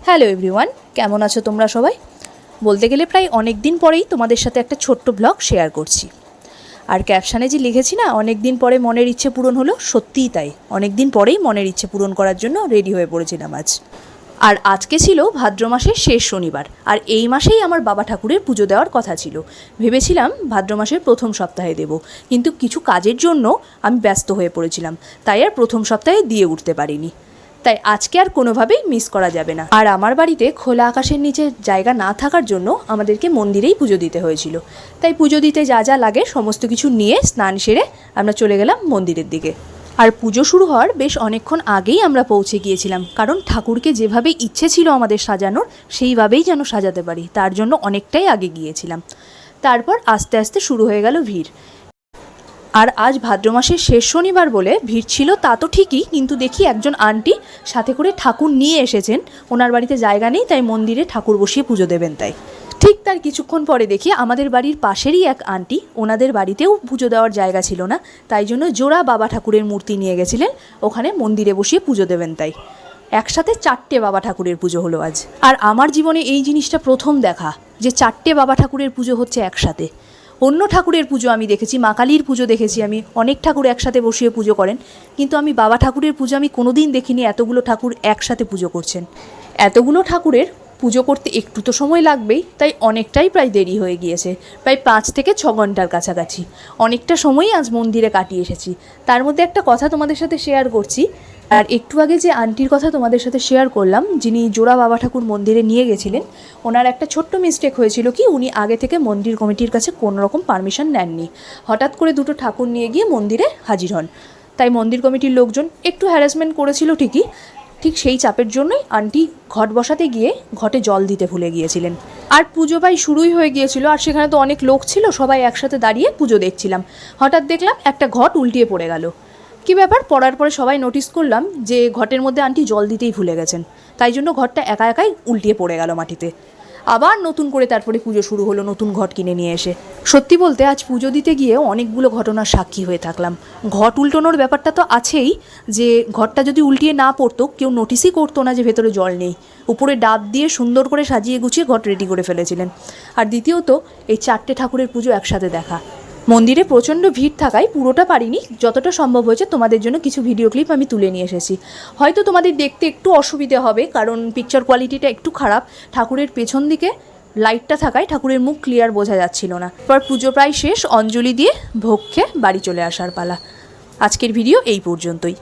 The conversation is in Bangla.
হ্যালো এভরিওয়ান, কেমন আছো তোমরা সবাই? বলতে গেলে প্রায় অনেক দিন পরেই তোমাদের সাথে একটা ছোট্ট ব্লগ শেয়ার করছি। আর ক্যাপশানে যে লিখেছি না, অনেক দিন পরে মনের ইচ্ছে পূরণ হলো, সত্যিই তাই। অনেক দিন পরেই মনের ইচ্ছে পূরণ করার জন্য রেডি হয়ে পড়েছিলাম আজ। আর আজকে ছিল ভাদ্র মাসের শেষ শনিবার, আর এই মাসেই আমার বাবা ঠাকুরের পুজো দেওয়ার কথা ছিল। ভেবেছিলাম ভাদ্র মাসের প্রথম সপ্তাহে দেব, কিন্তু কিছু কাজের জন্য আমি ব্যস্ত হয়ে পড়েছিলাম, তাই আর প্রথম সপ্তাহে দিয়ে উঠতে পারিনি। তাই আজকে আর কোনোভাবেই মিস করা যাবে না। আর আমার বাড়িতে খোলা আকাশের নিচে জায়গা না থাকার জন্য আমাদেরকে মন্দিরেই পুজো দিতে হয়েছিল। তাই পুজো দিতে যা যা লাগে সমস্ত কিছু নিয়ে স্নান সেরে আমরা চলে গেলাম মন্দিরের দিকে। আর পুজো শুরু হওয়ার বেশ অনেকক্ষণ আগেই আমরা পৌঁছে গিয়েছিলাম, কারণ ঠাকুরকে যেভাবে ইচ্ছে ছিল আমাদের সাজানোর, সেইভাবেই যেন সাজাতে পারি, তার জন্য অনেকটাই আগে গিয়েছিলাম। তারপর আস্তে আস্তে শুরু হয়ে গেল ভিড়। আর আজ ভাদ্র মাসের শেষ শনিবার বলে ভিড় ছিল তা তো ঠিকই, কিন্তু দেখি একজন আন্টি সাথে করে ঠাকুর নিয়ে এসেছেন। ওনার বাড়িতে জায়গা নেই, তাই মন্দিরে ঠাকুর বসিয়ে পুজো দেবেন। তাই ঠিক তার কিছুক্ষণ পরে দেখি আমাদের বাড়ির পাশেরই এক আন্টি, ওনাদের বাড়িতেও পুজো দেওয়ার জায়গা ছিল না, তাই জন্য জোড়া বাবা ঠাকুরের মূর্তি নিয়ে গেছিলেন ওখানে মন্দিরে বসিয়ে পুজো দেবেন। তাই একসাথে 4টে বাবা ঠাকুরের পুজো হলো আজ। আর আমার জীবনে এই জিনিসটা প্রথম দেখা, যে 4টে বাবা ঠাকুরের পুজো হচ্ছে একসাথে। অন্য ঠাকুরের পুজো আমি দেখেছি, মা কালীর পুজো দেখেছি আমি, অনেক ঠাকুর একসাথে বসিয়ে পুজো করেন, কিন্তু আমি বাবা ঠাকুরের পুজো আমি কোনোদিন দেখিনি এতগুলো ঠাকুর একসাথে পুজো করছেন। এতগুলো ঠাকুরের পুজো করতে একটু তো সময় লাগবেই, তাই অনেকটাই প্রায় দেরি হয়ে গিয়েছে, প্রায় 5 থেকে 6 ঘন্টার কাছাকাছি। অনেকটা সময়ই আজ মন্দিরে কাটিয়ে এসেছি। তার মধ্যে একটা কথা তোমাদের সাথে শেয়ার করছি। আর একটু আগে যে আন্টির কথা তোমাদের সাথে শেয়ার করলাম, যিনি জোড়া বাবা ঠাকুর মন্দিরে নিয়ে গেছিলেন, ওনার একটা ছোট্ট মিস্টেক হয়েছিল কি, উনি আগে থেকে মন্দির কমিটির কাছে কোনো রকম পারমিশন নেননি। হঠাৎ করে 2টো ঠাকুর নিয়ে গিয়ে মন্দিরে হাজির হন। তাই মন্দির কমিটির লোকজন একটু হ্যারাসমেন্ট করেছিল ঠিকই, ঠিক সেই চাপের জন্যই আন্টি ঘট বসাতে গিয়ে ঘটে জল দিতে ভুলে গিয়েছিলেন। আর পুজো প্রায় শুরুই হয়ে গিয়েছিল, আর সেখানে তো অনেক লোক ছিল, সবাই একসাথে দাঁড়িয়ে পুজো দেখছিলাম। হঠাৎ দেখলাম একটা ঘট উল্টিয়ে পড়ে গেল। কী ব্যাপার, পড়ার পরে সবাই নোটিস করলাম যে ঘটের মধ্যে আন্টি জল দিতেই ভুলে গেছেন, তাই জন্য ঘটটা একা একাই উল্টিয়ে পড়ে গেল মাটিতে। আবার নতুন করে তারপরে পুজো শুরু হলো নতুন ঘট কিনে নিয়ে এসে। সত্যি বলতে আজ পুজো দিতে গিয়ে অনেকগুলো ঘটনার সাক্ষী হয়ে থাকলাম। ঘট উল্টোনোর ব্যাপারটা তো আছেই, যে ঘটটা যদি উল্টিয়ে না পড়তো কেউ নোটিসই করতো না যে ভেতরে জল নেই। উপরে ডাব দিয়ে সুন্দর করে সাজিয়ে গুছিয়ে ঘট রেডি করে ফেলেছিলেন। আর দ্বিতীয়ত, এই 4টে ঠাকুরের পুজো একসাথে দেখা। মন্দিরে প্রচণ্ড ভিড় থাকায় পুরোটা পারিনি, যতটা সম্ভব হয়েছে তোমাদের জন্য কিছু ভিডিও ক্লিপ আমি তুলে নিয়ে এসেছি। হয়তো তোমাদের দেখতে একটু অসুবিধে হবে, কারণ পিকচার কোয়ালিটিটা একটু খারাপ। ঠাকুরের পেছন দিকে লাইটটা থাকায় ঠাকুরের মুখ ক্লিয়ার বোঝা যাচ্ছিল না। পর পুজো প্রায় শেষ, অঞ্জলি দিয়ে ভোগ খেয়ে বাড়ি চলে আসার পালা। আজকের ভিডিও এই পর্যন্তই।